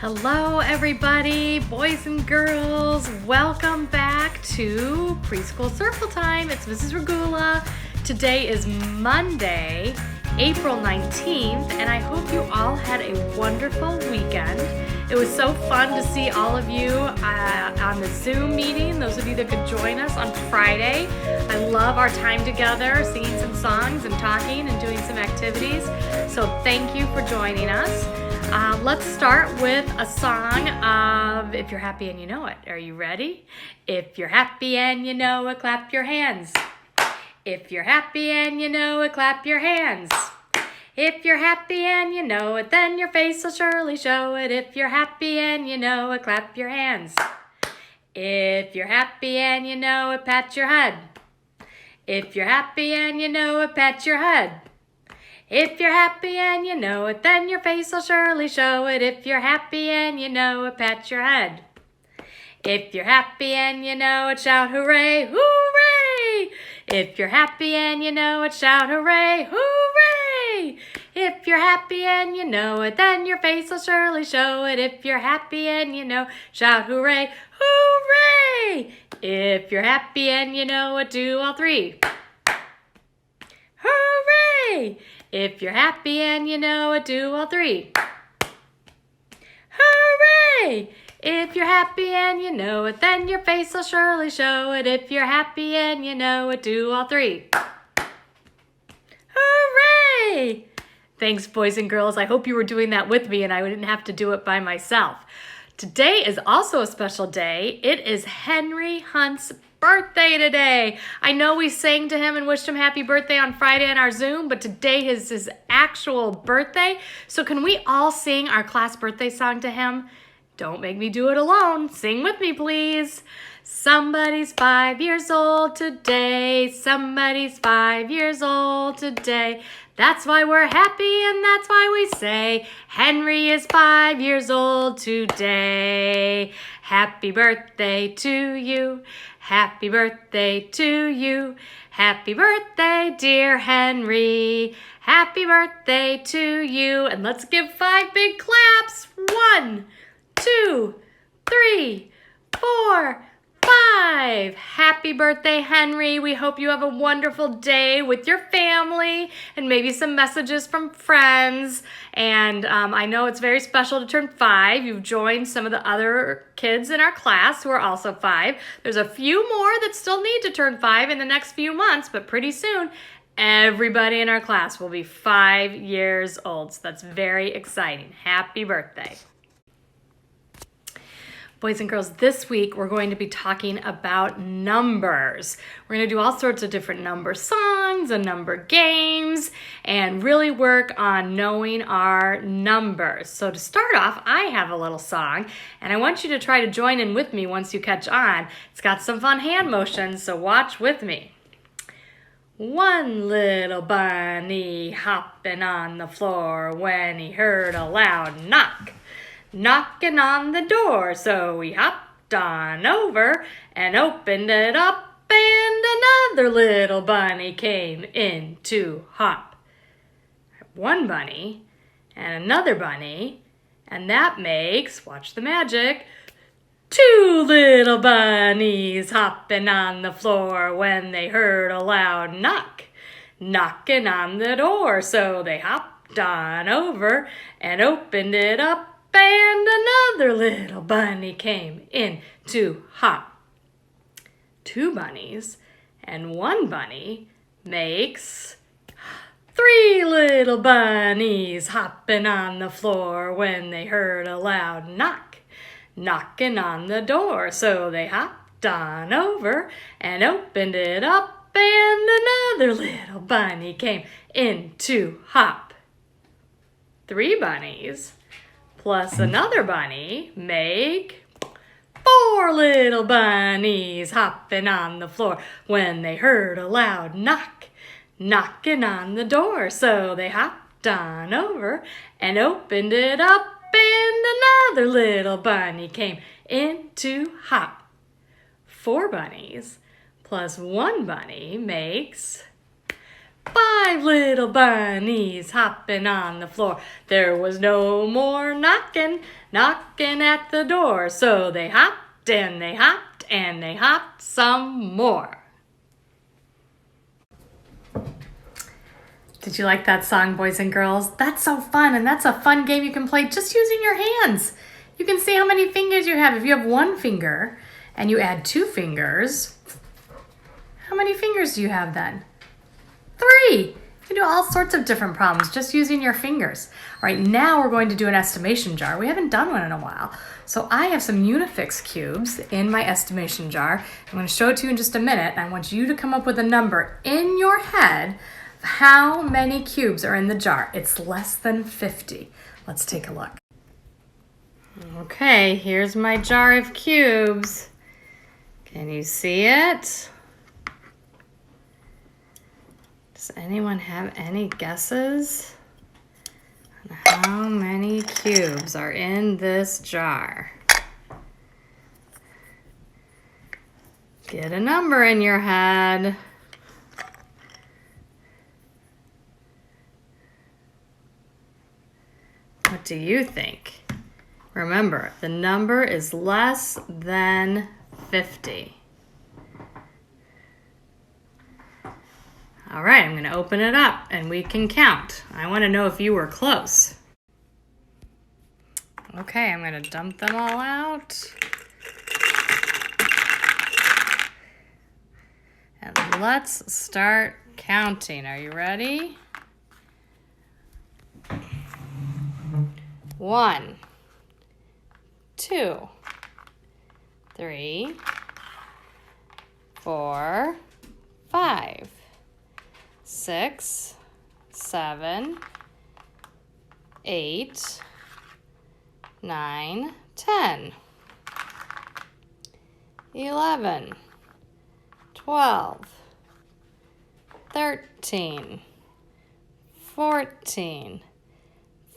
Hello everybody, boys and girls. Welcome back to Preschool Circle Time. It's Mrs. Rogula. Today is Monday, April 19th, and I hope you all had a wonderful weekend. It was so fun to see all of you on the Zoom meeting, those of you that could join us on Friday. I love our time together, singing some songs and talking and doing some activities. So thank you for joining us. Let's start with a song of If You're Happy and You Know It. Are you ready? If you're happy and you know it, clap your hands. If you're happy and you know it, clap your hands. If you're happy and you know it, then your face will surely show it. If you're happy and you know it, clap your hands. If you're happy and you know it, pat your head. If you're happy and you know it, pat your head. If you're happy and you know it, then your face will surely show it. If you're happy and you know it, pat your head. If you're happy and you know it, shout hooray, hooray! If you're happy and you know it, shout hooray, hooray! If you're happy and you know it, then your face will surely show it. If you're happy and you know, shout hooray, hooray! If you're happy and you know it, do all three. Hooray! If you're happy and you know it, do all three. Hooray! If you're happy and you know it, then your face will surely show it. If you're happy and you know it, do all three. Hooray! Thanks, boys and girls. I hope you were doing that with me and I didn't have to do it by myself. Today is also a special day. It is Henry Hunt's birthday today. I know we sang to him and wished him happy birthday on Friday on our Zoom, but today is his actual birthday. So can we all sing our class birthday song to him? Don't make me do it alone. Sing with me, please. Somebody's 5 years old today. Somebody's 5 years old today. That's why we're happy and that's why we say Henry is 5 years old today. Happy birthday to you. Happy birthday to you. Happy birthday, dear Henry. Happy birthday to you. And let's give 5 big claps. 1, 2, 3, 4, 5. Happy birthday, Henry. We hope you have a wonderful day with your family and maybe some messages from friends. And I know it's very special to turn 5. You've joined some of the other kids in our class who are also 5. There's a few more that still need to turn 5 in the next few months, but pretty soon everybody in our class will be 5 years old. So that's very exciting. Happy birthday. Boys and girls, this week we're going to be talking about numbers. We're going to do all sorts of different number songs and number games and really work on knowing our numbers. So to start off, I have a little song and I want you to try to join in with me once you catch on. It's got some fun hand motions, so watch with me. One little bunny hopping on the floor when he heard a loud knock. Knocking on the door, so he hopped on over and opened it up, and another little bunny came in to hop. One bunny and another bunny, and that makes, watch the magic, 2 little bunnies hopping on the floor when they heard a loud knock. Knocking on the door, so they hopped on over and opened it up, and another little bunny came in to hop. 2 bunnies and 1 bunny makes 3 little bunnies hopping on the floor when they heard a loud knock. Knocking on the door, so they hopped on over and opened it up, and another little bunny came in to hop. 3 bunnies plus another bunny make 4 little bunnies hopping on the floor when they heard a loud knock. Knocking on the door, so they hopped on over and opened it up, and another little bunny came in to hop. 4 bunnies plus 1 bunny makes 5 little bunnies hopping on the floor. There was no more knocking at the door. So they hopped and they hopped and they hopped some more. Did you like that song, boys and girls? That's so fun, and that's a fun game you can play just using your hands. You can see how many fingers you have. If you have 1 finger and you add 2 fingers, how many fingers do you have then? 3. You can do all sorts of different problems just using your fingers. All right, now we're going to do an estimation jar. We haven't done one in a while. So I have some Unifix cubes in my estimation jar. I'm going to show it to you in just a minute. And I want you to come up with a number in your head. How many cubes are in the jar? It's less than 50. Let's take a look. Okay, here's my jar of cubes. Can you see it? Does anyone have any guesses on how many cubes are in this jar? Get a number in your head. What do you think? Remember, the number is less than 50. All right, I'm going to open it up and we can count. I want to know if you were close. Okay, I'm going to dump them all out. And let's start counting. Are you ready? 1, 2, 3, 4, 5, 6, 7, 8, 9, 10, 11, 12, 13, 14,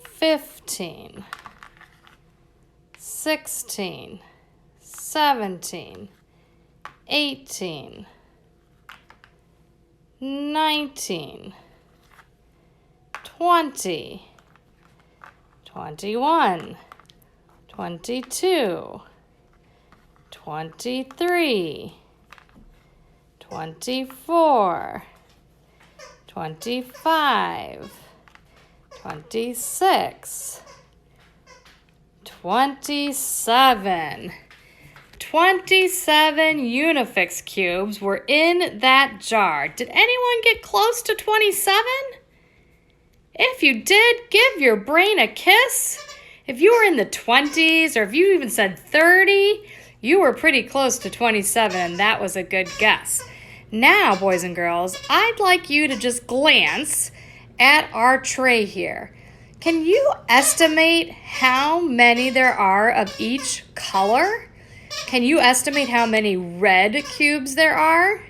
15, 16, 17, 18, 19, 20, 21, 22, 23, 24, 25, 26, 27. 27 Unifix cubes were in that jar. Did anyone get close to 27? If you did, give your brain a kiss. If you were in the 20s or if you even said 30, you were pretty close to 27 and that was a good guess. Now, boys and girls, I'd like you to just glance at our tray here. Can you estimate how many there are of each color? Can you estimate how many red cubes there are?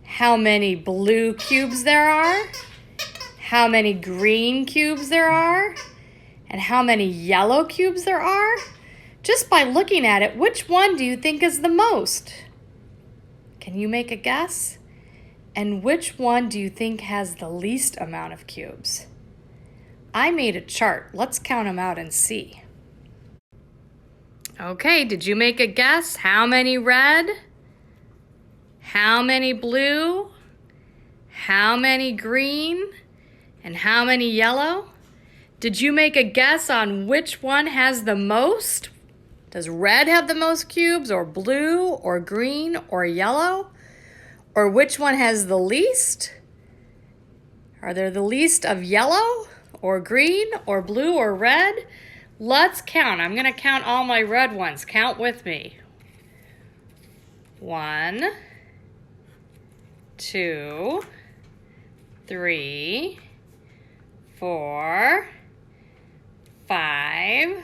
How many blue cubes there are? How many green cubes there are? And how many yellow cubes there are? Just by looking at it, which one do you think is the most? Can you make a guess? And which one do you think has the least amount of cubes? I made a chart. Let's count them out and see. Okay, did you make a guess? How many red? How many blue? How many green? And how many yellow? Did you make a guess on which one has the most? Does red have the most cubes, or blue, or green, or yellow? Or which one has the least? Are there the least of yellow, or green, or blue, or red? Let's count. I'm going to count all my red ones. Count with me. 1, 2, 3, 4, 5,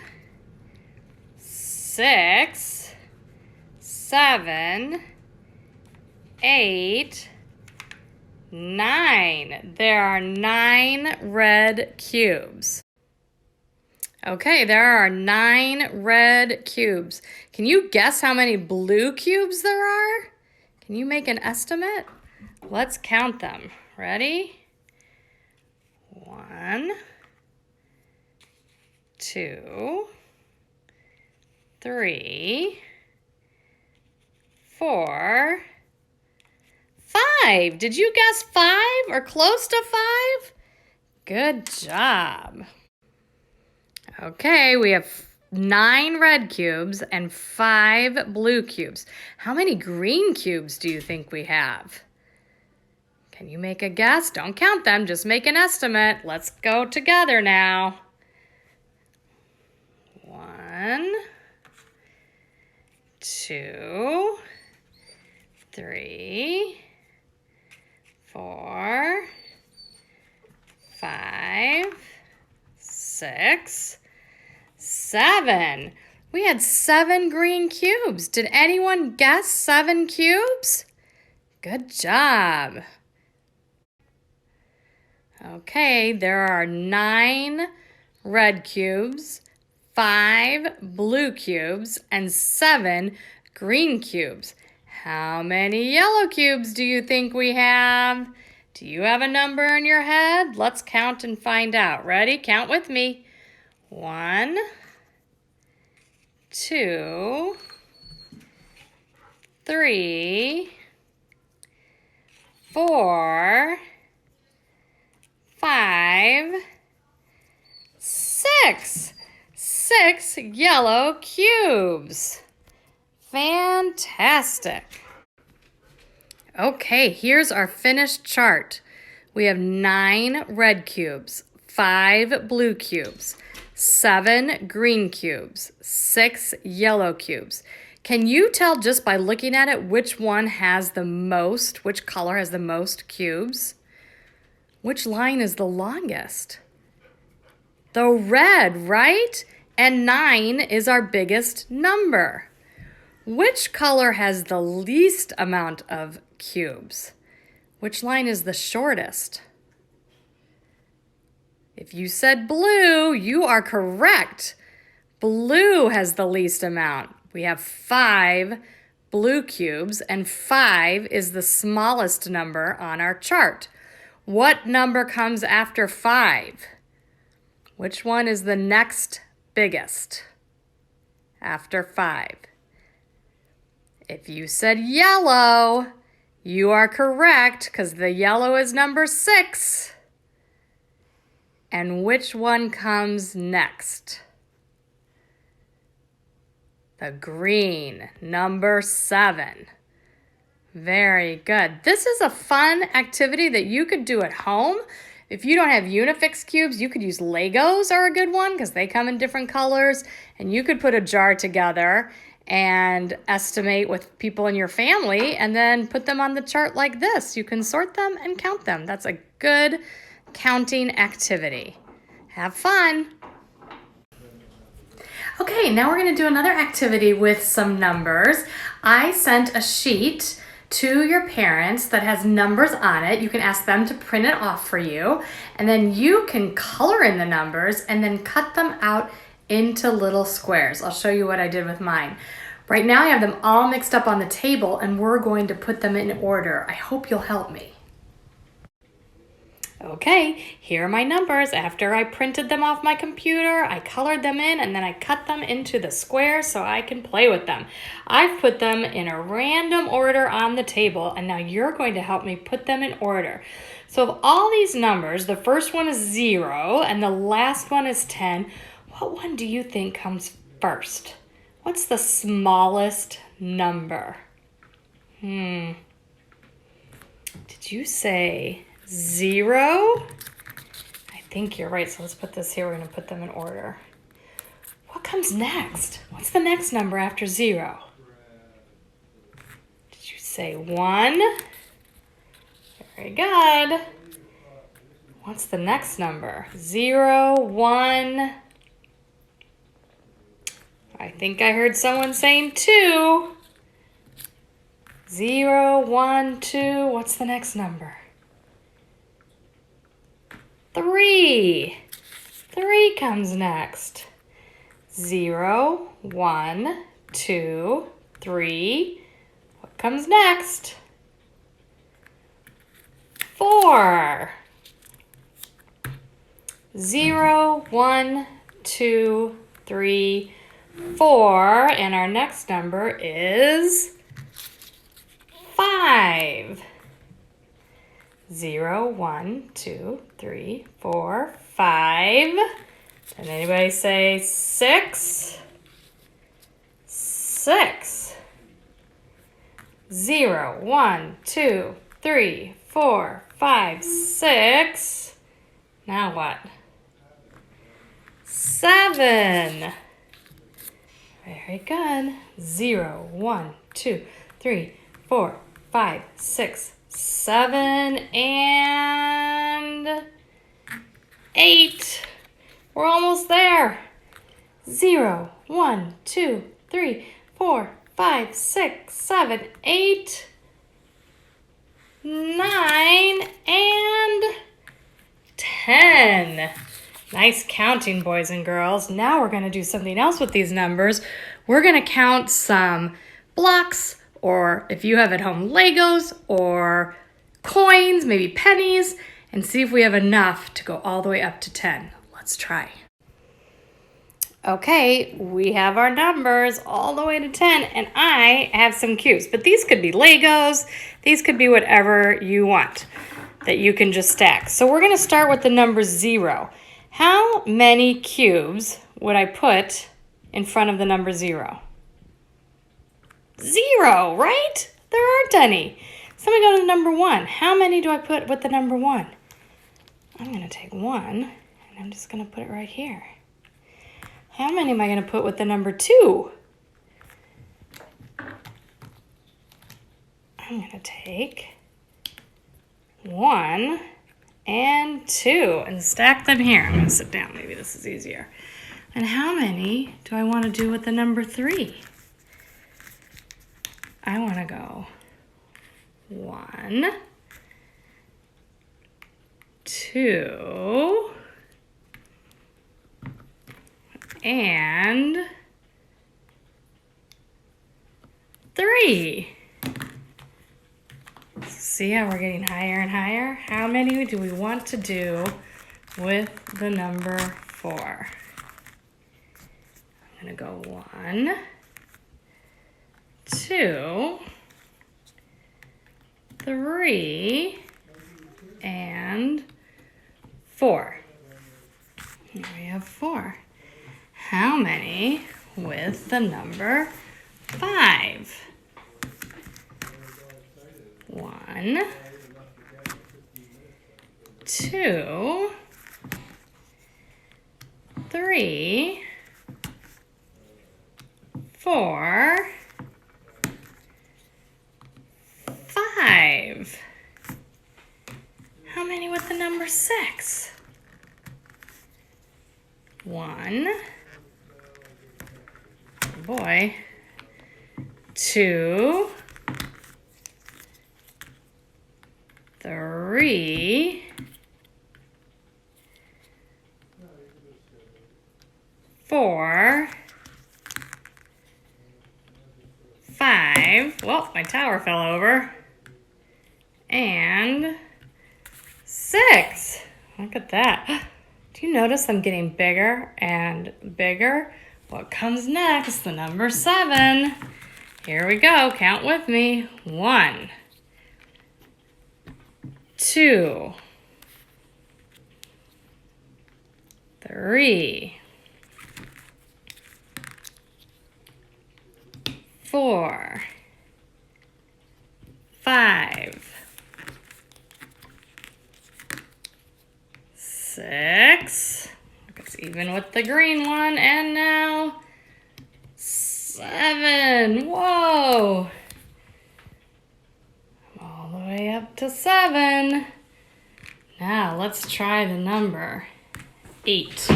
6, 7, 8, 9. There are 9 red cubes. Okay, there are 9 red cubes. Can you guess how many blue cubes there are? Can you make an estimate? Let's count them. Ready? 1, 2, 3, 4, 5. Did you guess 5 or close to 5? Good job. Okay, we have 9 red cubes and 5 blue cubes. How many green cubes do you think we have? Can you make a guess? Don't count them, just make an estimate. Let's go together now. 1, 2, 3, 4, 5, 6, 7. We had 7 green cubes. Did anyone guess 7 cubes? Good job. Okay, there are 9 red cubes, 5 blue cubes, and 7 green cubes. How many yellow cubes do you think we have? Do you have a number in your head? Let's count and find out. Ready? Count with me. 1, 2, 3, 4, 5, 6. 6 yellow cubes. Fantastic. Okay, here's our finished chart. We have 9 red cubes, 5 blue cubes, 7 green cubes, 6 yellow cubes. Can you tell just by looking at it which one has the most, which color has the most cubes? Which line is the longest? The red, right? And 9 is our biggest number. Which color has the least amount of cubes? Which line is the shortest? If you said blue, you are correct. Blue has the least amount. We have 5 blue cubes, and 5 is the smallest number on our chart. What number comes after 5? Which one is the next biggest after 5? If you said yellow, you are correct because the yellow is number 6. And which one comes next? The green, number 7. Very good. This is a fun activity that you could do at home. If you don't have Unifix cubes, you could use Legos are a good one because they come in different colors. And you could put a jar together and estimate with people in your family and then put them on the chart like this. You can sort them and count them. That's a good counting activity. Have fun. Okay, now we're going to do another activity with some numbers. I sent a sheet to your parents that has numbers on it. You can ask them to print it off for you, and then you can color in the numbers and then cut them out into little squares. I'll show you what I did with mine. Right now I have them all mixed up on the table and we're going to put them in order. I hope you'll help me. Okay, here are my numbers. After I printed them off my computer, I colored them in and then I cut them into the squares so I can play with them. I've put them in a random order on the table and now you're going to help me put them in order. So of all these numbers, the first one is 0 and the last one is 10. What one do you think comes first? What's the smallest number? Did you say 0? I think you're right, so let's put this here. We're going to put them in order. What comes next? What's the next number after 0? Did you say 1? Very good. What's the next number? 0, 1. I think I heard someone saying 2. 0, 1, 2. What's the next number? 3. 3 comes next. 0, 1, 2, 3. What comes next? 4. 0, 1, 2, 3, 4. And our next number is 5. 0, 1, 2, 3, 4, 5. Did anybody say 6? 6. 0, 1, 2, 3, 4, 5, 6. Now what? 7. Very good. 0, 1, 2, 3, 4, 5, 6, 7, and 8. We're almost there. 0, 1, 2, 3, 4, 5, 6, 7, 8, 9, and 10. Nice counting, boys and girls. Now we're going to do something else with these numbers. We're going to count some blocks, or if you have at home Legos or coins, maybe pennies, and see if we have enough to go all the way up to 10. Let's try. Okay, we have our numbers all the way to 10, and I have some cubes. But these could be Legos. These could be whatever you want that you can just stack. So we're going to start with the number 0. How many cubes would I put in front of the number 0? 0, right? There aren't any. So we go to the number 1. How many do I put with the number 1? I'm going to take 1, and I'm just going to put it right here. How many am I going to put with the number 2? I'm going to take 1 and 2 and stack them here. I'm going to sit down. Maybe this is easier. And how many do I want to do with the number 3? I want to go 1, 2, and 3. See how we're getting higher and higher? How many do we want to do with the number 4? I'm going to go 1, 2, 3, and 4. Here we have 4. How many with the number 5? 1, 2, 3, 4, 5. How many with the number 6? 1, boy, 2, 3, 4, 5. Well, my tower fell over. And 6. Look at that. Do you notice I'm getting bigger and bigger? What comes next? The number 7. Here we go. Count with me. 1, 2, 3, 4, 5, 6. It's even with the green one. And now 7. Whoa. All the way up to 7. Now let's try the number 8.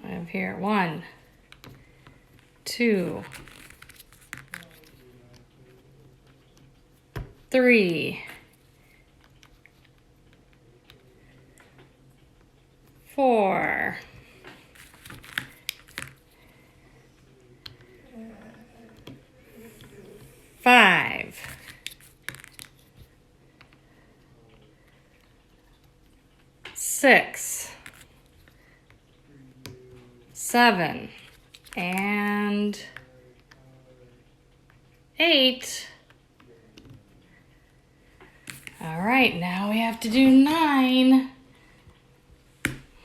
I have here 1, 2, 3, 4, 5, 6, 7, and 8. All right, now we have to do 9.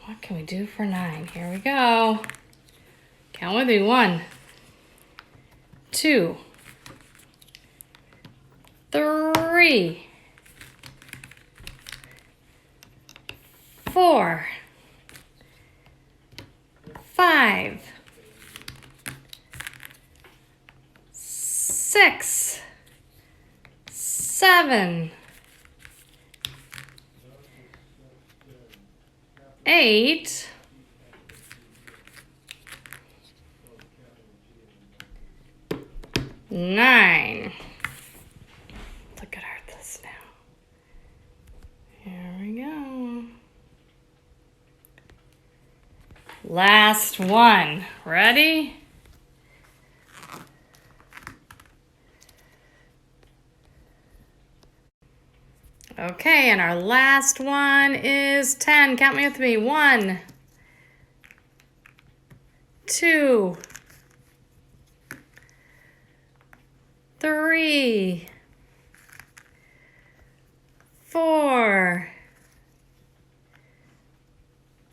What can we do for 9? Here we go. Count with me. 1, 2, 3, 4, 5, 6, 7, 8, 9. Look at this now. Here we go. Last one. Ready? Okay, and our last one is 10. Count me with me. 1, 2, 3, 4,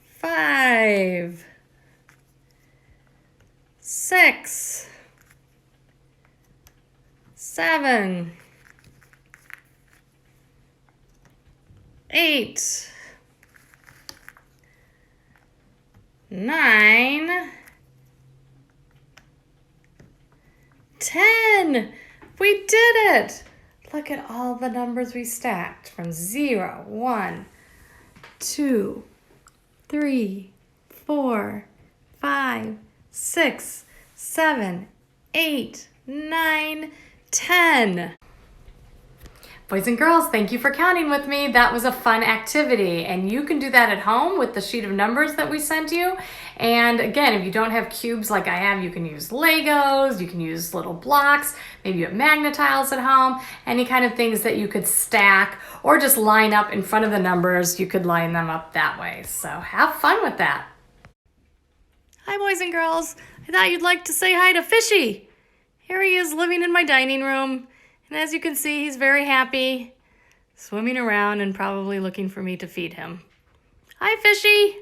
5, 6, 7, 8, 9, 10. We did it! Look at all the numbers we stacked from 0, 1, 2, 3, 4, 5, 6, 7, 8, 9, 10. Boys and girls, thank you for counting with me. That was a fun activity, and you can do that at home with the sheet of numbers that we sent you. And again, if you don't have cubes like I have, you can use Legos, you can use little blocks, maybe you have Magna-Tiles at home, any kind of things that you could stack or just line up in front of the numbers. You could line them up that way. So have fun with that. Hi, boys and girls. I thought you'd like to say hi to Fishy. Here he is living in my dining room. And as you can see, he's very happy, swimming around and probably looking for me to feed him. Hi, Fishy.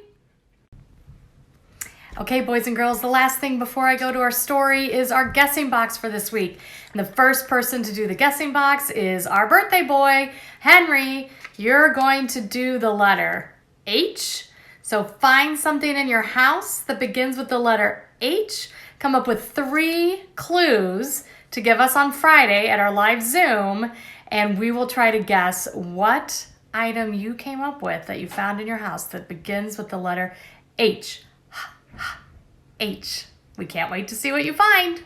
Okay, boys and girls, the last thing before I go to our story is our guessing box for this week. And the first person to do the guessing box is our birthday boy, Henry. You're going to do the letter H. So find something in your house that begins with the letter H. Come up with 3 clues to give us on Friday at our live Zoom, and we will try to guess what item you came up with that you found in your house that begins with the letter H. H. We can't wait to see what you find.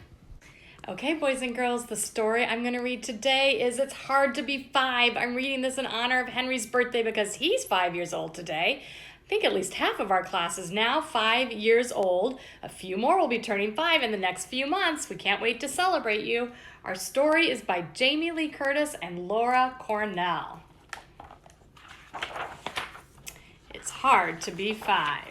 Okay, boys and girls, the story I'm going to read today is It's Hard to Be 5. I'm reading this in honor of Henry's birthday because he's 5 years old today. I think at least half of our class is now 5 years old. A few more will be turning 5 in the next few months. We can't wait to celebrate you. Our story is by Jamie Lee Curtis and Laura Cornell. It's hard to be 5.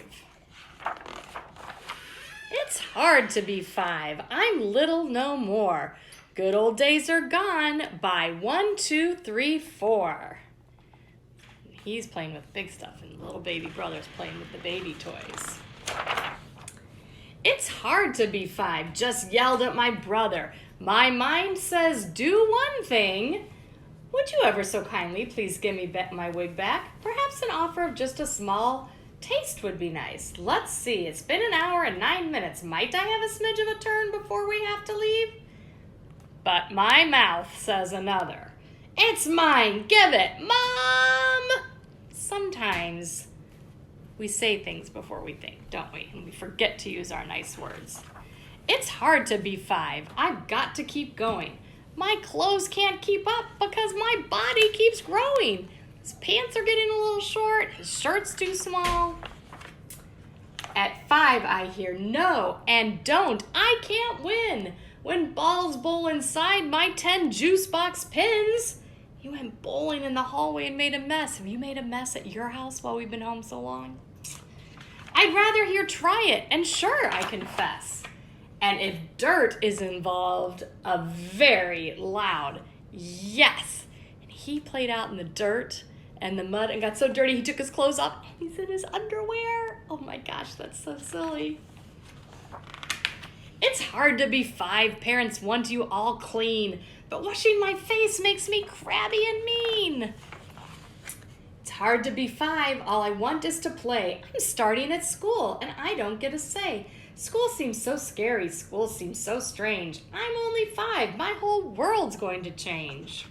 It's hard to be 5. I'm little no more. Good old days are gone by 1, 2, 3, 4. He's playing with big stuff, and little baby brother's playing with the baby toys. It's hard to be 5, just yelled at my brother. My mind says do one thing. Would you ever so kindly please give me my wig back? Perhaps an offer of just a small taste would be nice. Let's see, it's been 1 hour and 9 minutes. Might I have a smidge of a turn before we have to leave? But my mouth says another. It's mine, give it, Mom! Sometimes we say things before we think, don't we? And we forget to use our nice words. It's hard to be 5. I've got to keep going. My clothes can't keep up because my body keeps growing. His pants are getting a little short. His shirt's too small. At 5, I hear no and don't. I can't win. When balls bowl inside my 10 juice box pins. You went bowling in the hallway and made a mess. Have you made a mess at your house while we've been home so long? I'd rather hear try it, and sure, I confess. And if dirt is involved, a very loud yes. And he played out in the dirt and the mud and got so dirty he took his clothes off and he's in his underwear. Oh my gosh, that's so silly. It's hard to be 5. Parents want you all clean, but washing my face makes me crabby and mean. It's hard to be 5. All I want is to play. I'm starting at school and I don't get a say. School seems so scary. School seems so strange. I'm only 5. My whole world's going to change.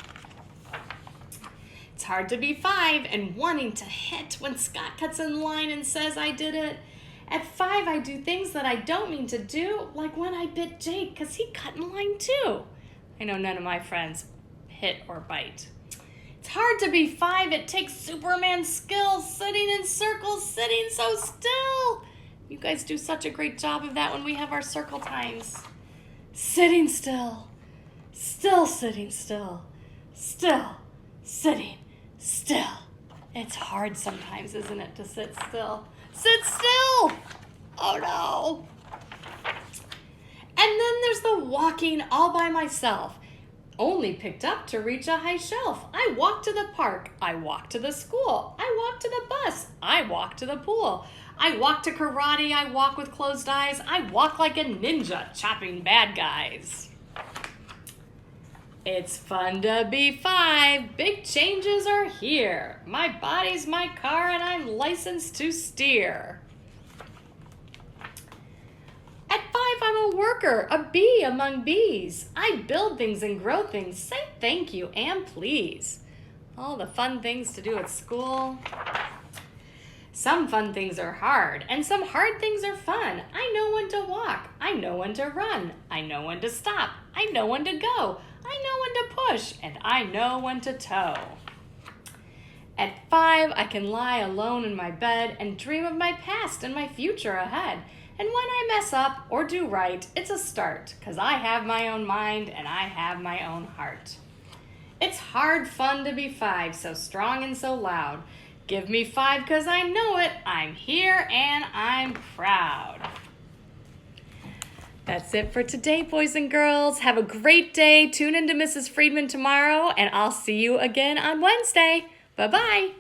It's hard to be 5 and wanting to hit when Scott cuts in line and says I did it. At 5, I do things that I don't mean to do, like when I bit Jake because he cut in line too. I know none of my friends hit or bite. It's hard to be 5. It takes Superman skills, sitting in circles, sitting so still. You guys do such a great job of that when we have our circle times. Sitting still, still sitting still, still sitting still. It's hard sometimes, isn't it, to sit still? Sit still! Oh no! And then there's the walking all by myself. Only picked up to reach a high shelf. I walk to the park. I walk to the school. I walk to the bus. I walk to the pool. I walk to karate. I walk with closed eyes. I walk like a ninja, chopping bad guys. It's fun to be 5. Big changes are here. My body's my car and I'm licensed to steer. At 5, I'm a worker, a bee among bees. I build things and grow things. Say thank you and please. All the fun things to do at school. Some fun things are hard, and some hard things are fun. I know when to walk. I know when to run. I know when to stop. I know when to go. I know when to push, and I know when to tow. At 5, I can lie alone in my bed and dream of my past and my future ahead. And when I mess up or do right, it's a start, 'cause I have my own mind and I have my own heart. It's hard fun to be 5, so strong and so loud. Give me 5 'cause I know it. I'm here and I'm proud. That's it for today, boys and girls. Have a great day. Tune into Mrs. Friedman tomorrow, and I'll see you again on Wednesday. Bye-bye.